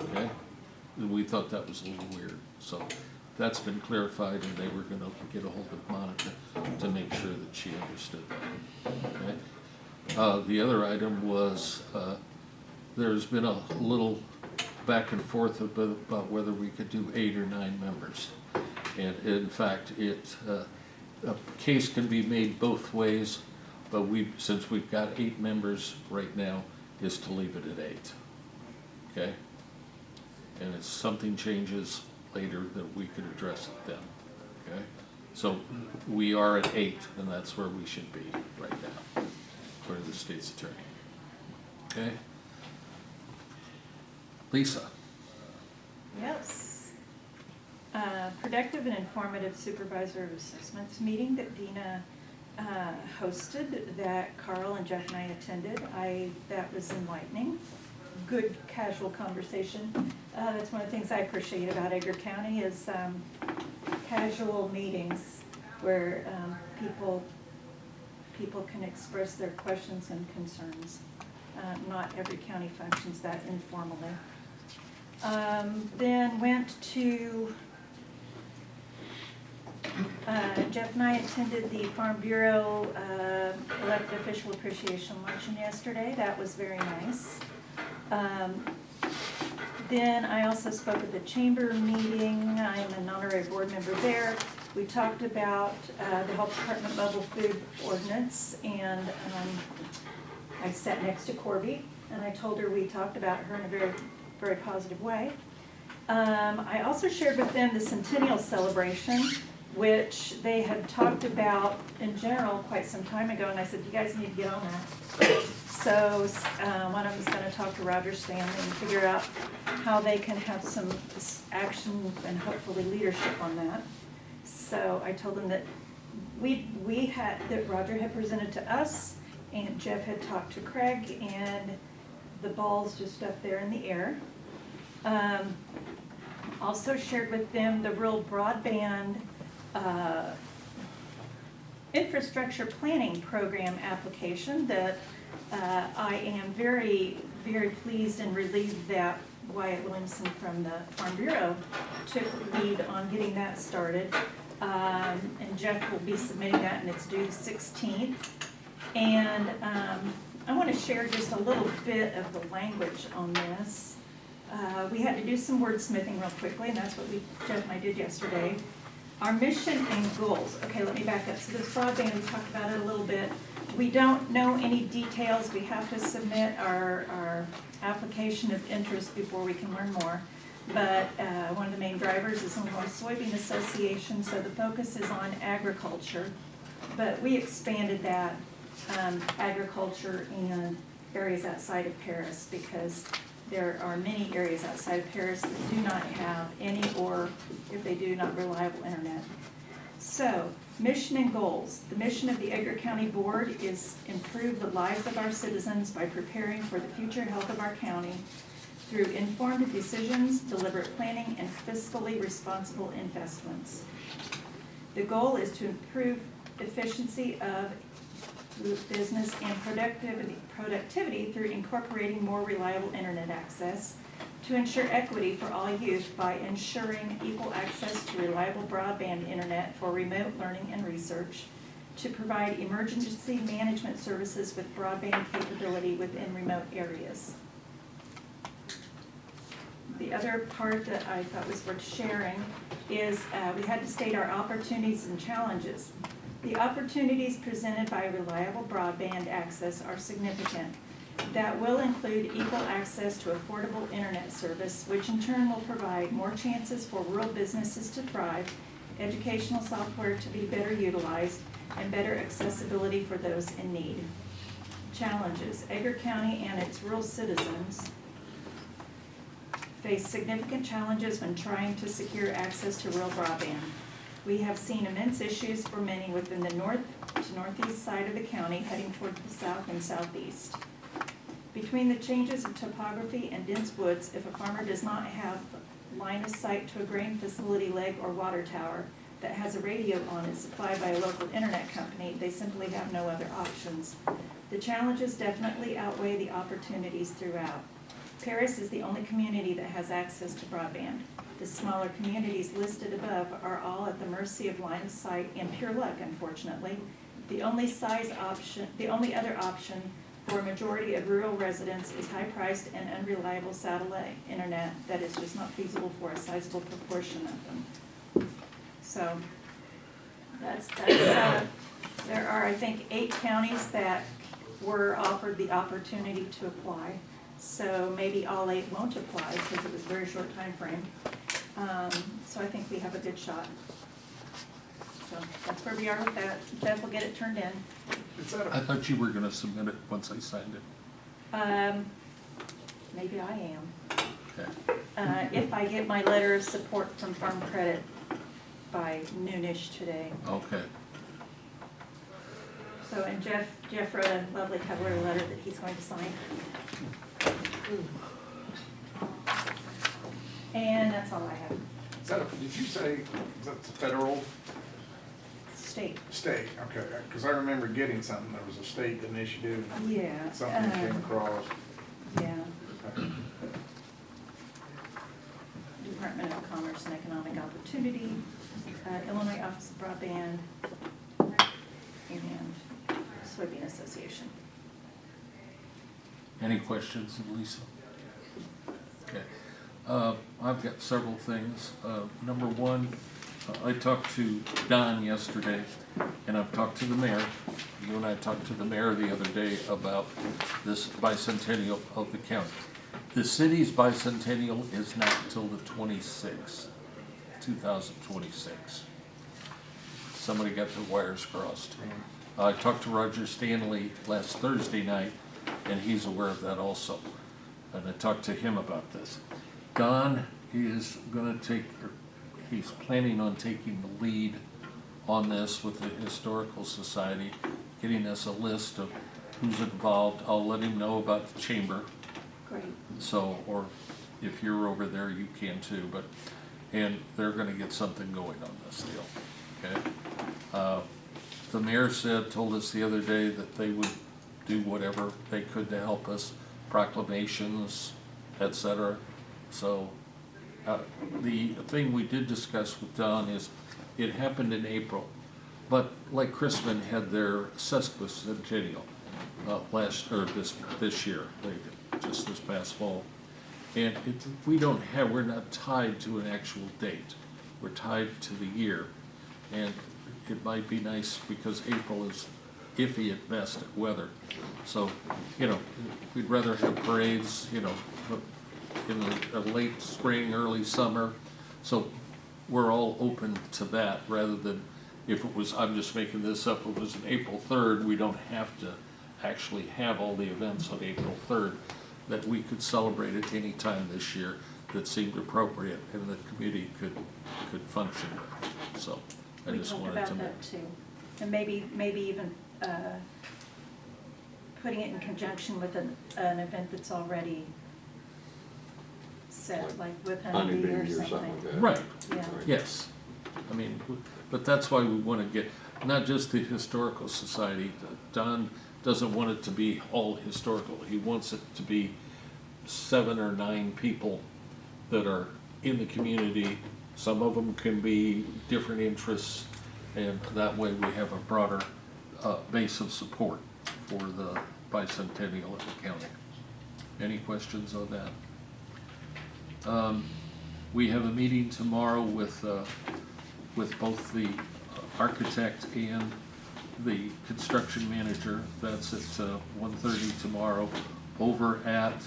Okay? We thought that was a little weird, so that's been clarified, and they were gonna get a hold of Monica to make sure that she understood that. Okay? The other item was, there's been a little back and forth about whether we could do 8 or 9 members. And in fact, a case can be made both ways, but since we've got 8 members right now, is to leave it at 8. Okay? And if something changes later, that we could address it then. Okay? So we are at 8, and that's where we should be right now, according to the state's attorney. Okay? Lisa? Yes. Productive and informative supervisor of assessments meeting that Dina hosted, that Carl and Jeff and I attended. That was enlightening. Good casual conversation. That's one of the things I appreciate about Edgar County is casual meetings where people can express their questions and concerns. Not every county functions that informally. Then went to, Jeff and I attended the Farm Bureau Elected Official Appreciation Luncheon yesterday. That was very nice. Then I also spoke at the chamber meeting. I am an honorary board member there. We talked about the health department mobile food ordinance, and I sat next to Corby, and I told her we talked about her in a very, very positive way. I also shared with them the centennial celebration, which they had talked about in general quite some time ago, and I said, you guys need to get on that. So one of them is going to talk to Roger Stanley and figure out how they can have some action and hopefully leadership on that. So I told them that that Roger had presented to us, and Jeff had talked to Craig, and the ball's just up there in the air. Also shared with them the rural broadband infrastructure planning program application that I am very, very pleased and relieved that Wyatt Williamson from the Farm Bureau took the lead on getting that started. And Jeff will be submitting that, and it's due the 16th. And I want to share just a little bit of the language on this. We had to do some wordsmithing real quickly, and that's what Jeff and I did yesterday. Our mission and goals. Okay, let me back up. So this broadband, we talked about it a little bit. We don't know any details. We have to submit our application of interest before we can learn more. But one of the main drivers is Illinois Soybean Association, so the focus is on agriculture. But we expanded that agriculture in areas outside of Paris, because there are many areas outside of Paris that do not have any, or if they do, not reliable internet. So, mission and goals. The mission of the Edgar County Board is improve the lives of our citizens by preparing for the future health of our county through informed decisions, deliberate planning, and fiscally responsible investments. The goal is to improve efficiency of business and productivity through incorporating more reliable internet access, to ensure equity for all youth by ensuring equal access to reliable broadband internet for remote learning and research, to provide emergency management services with broadband capability within remote areas. The other part that I thought was worth sharing is we had to state our opportunities and challenges. The opportunities presented by reliable broadband access are significant. That will include equal access to affordable internet service, which in turn will provide more chances for rural businesses to thrive, educational software to be better utilized, and better accessibility for those in need. Challenges. Edgar County and its rural citizens face significant challenges when trying to secure access to rural broadband. We have seen immense issues for many within the north to northeast side of the county heading toward the south and southeast. Between the changes of topography and dense woods, if a farmer does not have line of sight to a grain facility leg or water tower that has a radio on it supplied by a local internet company, they simply have no other options. The challenges definitely outweigh the opportunities throughout. Paris is the only community that has access to broadband. The smaller communities listed above are all at the mercy of line of sight and pure luck, unfortunately. The only other option for a majority of rural residents is high-priced and unreliable satellite internet that is just not feasible for a sizable proportion of them. So there are, I think, 8 counties that were offered the opportunity to apply. So maybe all 8 won't apply because it was a very short time frame. So I think we have a good shot. So that's where we are with that. Jeff will get it turned in. Is that I thought you were gonna submit it once I signed it. Maybe I am. Okay. If I get my letter of support from Farm Credit by noonish today. Okay. So, and Jeff wrote a lovely cover letter that he's going to sign. And that's all I have. Is that did you say that's a federal, State. state? Okay, because I remember getting something, there was a state initiative, Yeah. something came across. Yeah. Department of Commerce and Economic Opportunity, Illinois Office of Broadband, and Soybean Association. Any questions, Lisa? Okay. I've got several things. Number one, I talked to Don yesterday, and I've talked to the mayor. You and I talked to the mayor the other day about this bicentennial of the county. The city's bicentennial is not until the 26th, 2026. Somebody got their wires crossed. I talked to Roger Stanley last Thursday night, and he's aware of that also. And I talked to him about this. Don is gonna he's planning on taking the lead on this with the Historical Society, getting us a list of who's involved. I'll let him know about the chamber. Great. So, or if you're over there, you can too, and they're gonna get something going on this deal, okay? The mayor told us the other day that they would do whatever they could to help us, proclamations, et cetera. So, the thing we did discuss with Don is, it happened in April, but like Chrisman had their sesquicentennial this year, just this past fall. And we're not tied to an actual date. We're tied to the year. And it might be nice because April is iffy at best at weather. So, we'd rather have parades, in the late spring, early summer. So we're all open to that rather than if it was, I'm just making this up, it was an April 3rd, we don't have to actually have all the events on April 3rd, that we could celebrate at any time this year that seemed appropriate and the committee could function with. So I We just talked wanted about to make. that too. And maybe even putting it in conjunction with an event that's already set, like with Honeybee Honeybee or or something something. like that. Right, Yeah. yes. I mean, but that's why we want to get, not just the Historical Society. Don doesn't want it to be all historical. He wants it to be 7 or 9 people that are in the community. Some of them can be different interests, and that way we have a broader base of support for the bicentennial of the county. Any questions on that? We have a meeting tomorrow with both the architect and the construction manager. That's at 1:30 tomorrow over at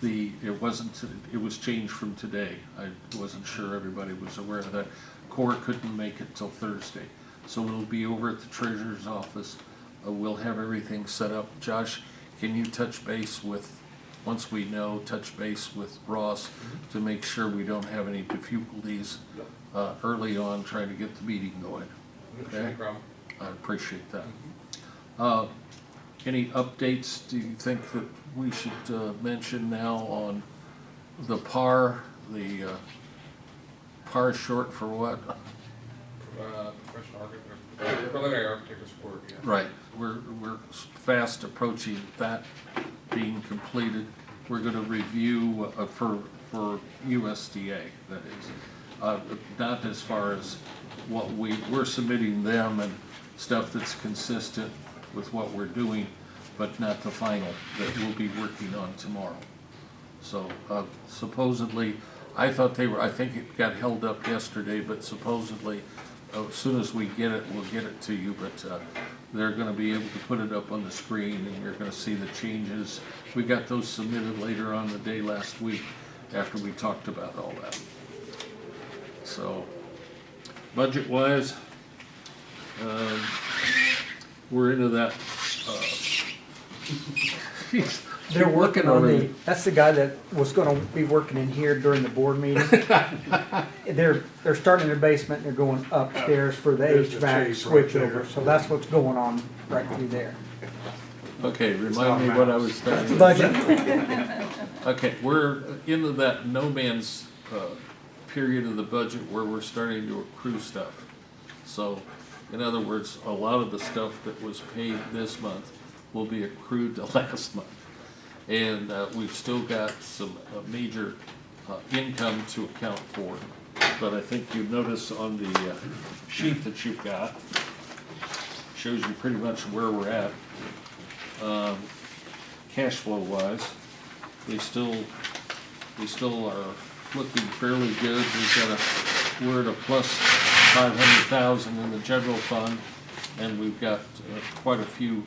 it was changed from today. I wasn't sure everybody was aware of that. Core couldn't make it till Thursday. So it'll be over at the treasurer's office. We'll have everything set up. Josh, can you touch base once we know, touch base with Ross to make sure we don't have any difficulties early on trying to get the meeting going? Okay? No problem. I appreciate that. Any updates do you think that we should mention now on the PAR? The PAR short for what? Professional architect, preliminary architecture support, yeah. Right, we're fast approaching that being completed. We're gonna review for USDA, that is. Not as far as what we're submitting them and stuff that's consistent with what we're doing, but not the final that we'll be working on tomorrow. So supposedly, I think it got held up yesterday, but supposedly, as soon as we get it, we'll get it to you, but they're gonna be able to put it up on the screen and you're gonna see the changes. We got those submitted later on the day last week after we talked about all that. So, budget-wise, we're into that, They're working on that's the guy that was gonna be working in here during the board meeting. They're starting in their basement, and they're going upstairs for the There's the HVAC chase right there. switchover, so that's what's going on right through there. Okay, remind me what I was That's the saying. budget. Okay, we're into that no man's period of the budget where we're starting to accrue stuff. So, in other words, a lot of the stuff that was paid this month will be accrued to last month. And we've still got some major income to account for. But I think you notice on the sheet that you've got, shows you pretty much where we're at. Cash flow wise, we still are looking fairly good. We're at a plus 500,000 in the general fund, and we've got quite a few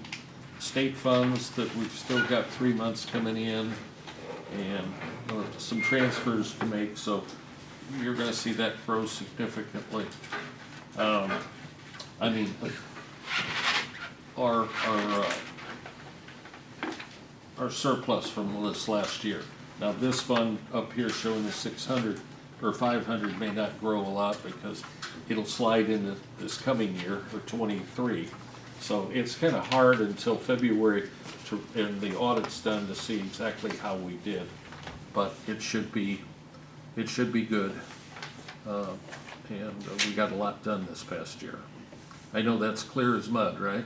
state funds that we've still got 3 months coming in, and some transfers to make. So you're going to see that grow significantly. I mean, our surplus from this last year. Now, this fund up here showing the 600 or 500 may not grow a lot because it'll slide into this coming year for 23. So it's kind of hard until February and the audit's done to see exactly how we did. But it should be good. And we got a lot done this past year. I know that's clear as mud, right?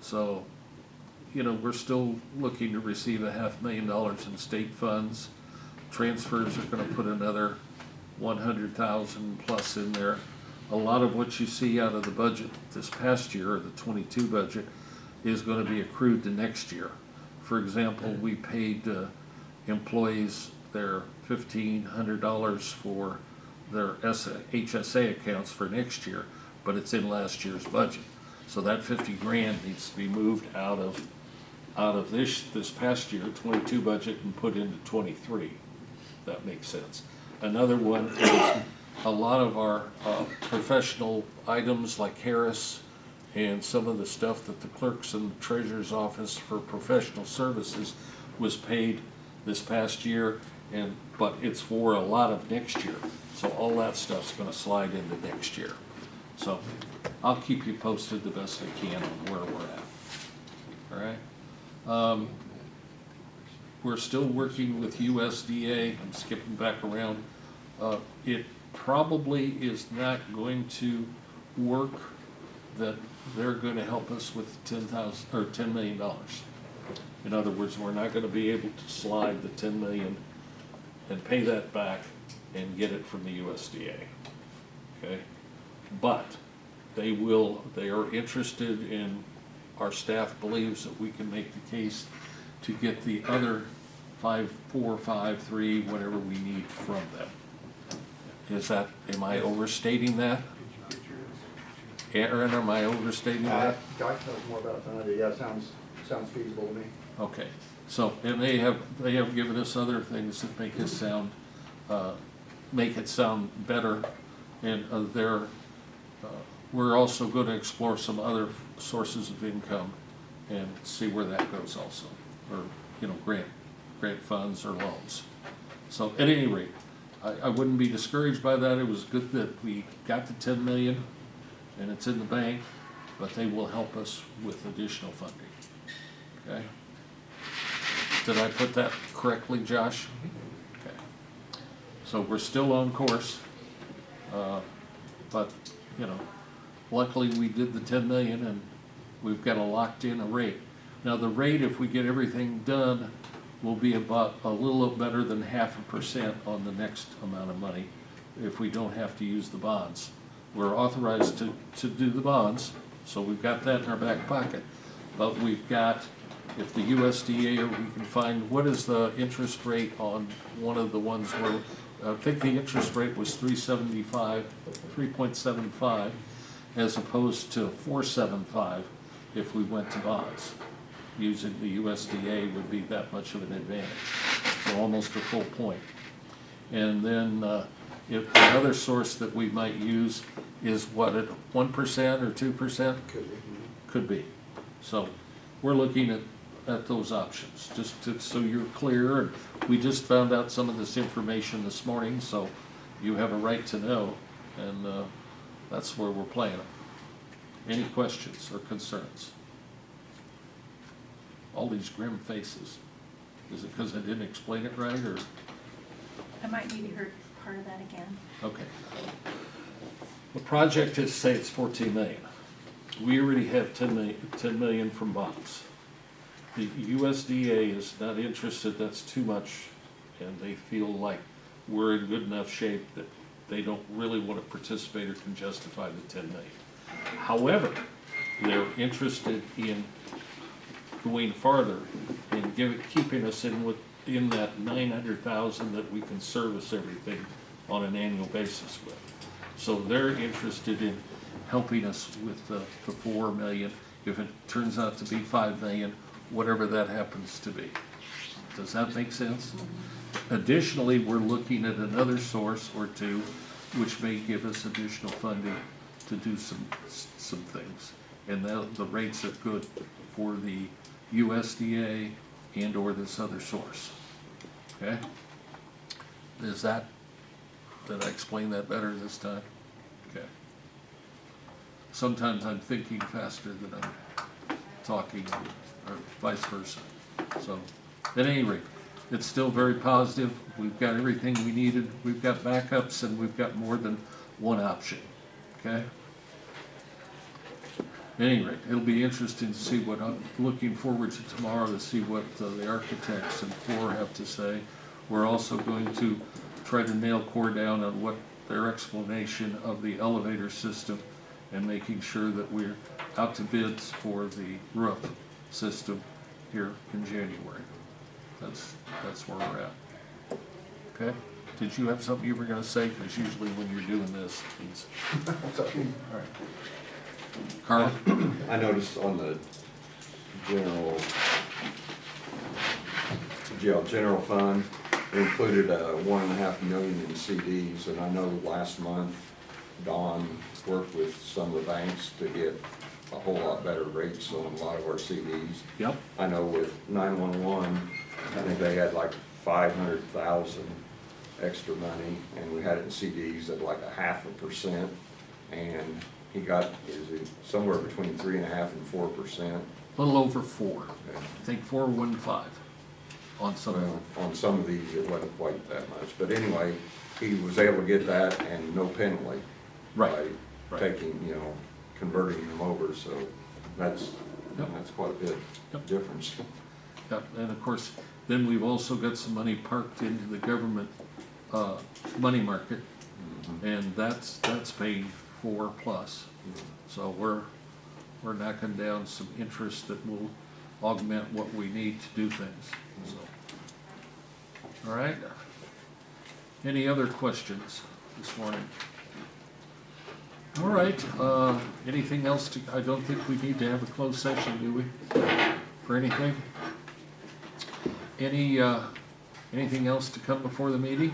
So, you know, we're still looking to receive $500,000 in state funds. Transfers are gonna put another 100,000 plus in there. A lot of what you see out of the budget this past year, or the 22 budget, is gonna be accrued to next year. For example, we paid employees their $1,500 for their HSA accounts for next year, but it's in last year's budget. So that 50 grand needs to be moved out of this past year, 22 budget, and put into 23. That makes sense. Another one is a lot of our professional items like Harris and some of the stuff that the clerks and the treasurer's office for professional services was paid this past year, but it's for a lot of next year. So all that stuff's gonna slide into next year. So I'll keep you posted the best I can on where we're at. All right? We're still working with USDA. I'm skipping back around. It probably is not going to work that they're gonna help us with $10 million. In other words, we're not gonna be able to slide the 10 million and pay that back and get it from the USDA, okay? But they are interested in, our staff believes that we can make the case to get the other 5453, whatever we need from them. Am I overstating that? Aaron, am I overstating that? Guy knows more about it than I do, yeah, sounds feasible to me. Okay, so, and they have given us other things that make us sound, make it sound better, and we're also gonna explore some other sources of income and see where that goes also, or, grant funds or loans. So at any rate, I wouldn't be discouraged by that. It was good that we got the 10 million and it's in the bank, but they will help us with additional funding. Okay? Did I put that correctly, Josh? Okay. So we're still on course, but, luckily we did the 10 million and we've got a locked in a rate. Now the rate, if we get everything done, will be about a little better than 0.5% on the next amount of money if we don't have to use the bonds. We're authorized to do the bonds, so we've got that in our back pocket. But we've got, if the USDA, or we can find, what is the interest rate on one of the ones where, I think the interest rate was 3.75, as opposed to 4.75 if we went to bonds. Using the USDA would be that much of an advantage, so almost a full point. And then if the other source that we might use is what, at 1% or 2%? Could be. So we're looking at those options, so you're clear. And we just found out some of this information this morning, so you have a right to know, and that's where we're playing. Any questions or concerns? All these grim faces. Is it because I didn't explain it right, or? I might need to hear part of that again. Okay. The project is, say it's 14 million. We already have 10 million from bonds. The USDA is not interested, that's too much, and they feel like we're in good enough shape that they don't really want to participate or can justify the 10 million. However, they're interested in going farther and keeping us in that 900,000 that we can service everything on an annual basis with. So they're interested in helping us with the 4 million, if it turns out to be 5 million, whatever that happens to be. Does that make sense? Additionally, we're looking at another source or two which may give us additional funding to do some things. And the rates are good for the USDA and or this other source. Okay? Did I explain that better this time? Okay. Sometimes I'm thinking faster than I'm talking, or vice versa. So, at any rate, it's still very positive. We've got everything we needed. We've got backups, and we've got more than one option. Okay? At any rate, it'll be interesting to see what, I'm looking forward to tomorrow to see what the architects and Core have to say. We're also going to try to nail Core down on what their explanation of the elevator system and making sure that we're out to bids for the roof system here in January. That's where we're at. Okay? Did you have something you were gonna say? Because usually when you're doing this, it's... All right. Carl? I noticed on the general fund, they included $1.5 million in CDs, and I know last month Don worked with some of the banks to get a whole lot better rates on a lot of our CDs. Yep. I know with 911, I think they had like 500,000 extra money, and we had it in CDs at like 0.5%, and he got somewhere between 3.5% and 4%. A little over 4. I think 4.15 on some of them. On some of these, it wasn't quite that much, but anyway, he was able to get that and no penalty. Right. By taking, converting them over, so that's quite a bit difference. Yep, and of course, then we've also got some money parked into the government money market, and that's paying 4+. So we're knocking down some interest that will augment what we need to do things. So All right. Any other questions this morning? All right, anything else to, I don't think we need to have a closed session, do we? For anything? Anything else to come before the meeting?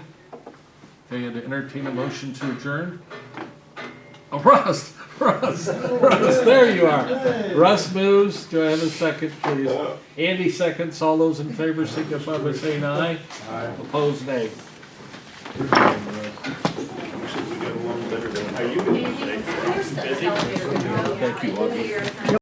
Okay, and to entertain a motion to adjourn? Oh, Russ, there you are. Russ moves, do I have a second, please? Andy seconds, all those in favor signify by saying aye. Opposed, nay. There's the elevator. Thank you, Augie.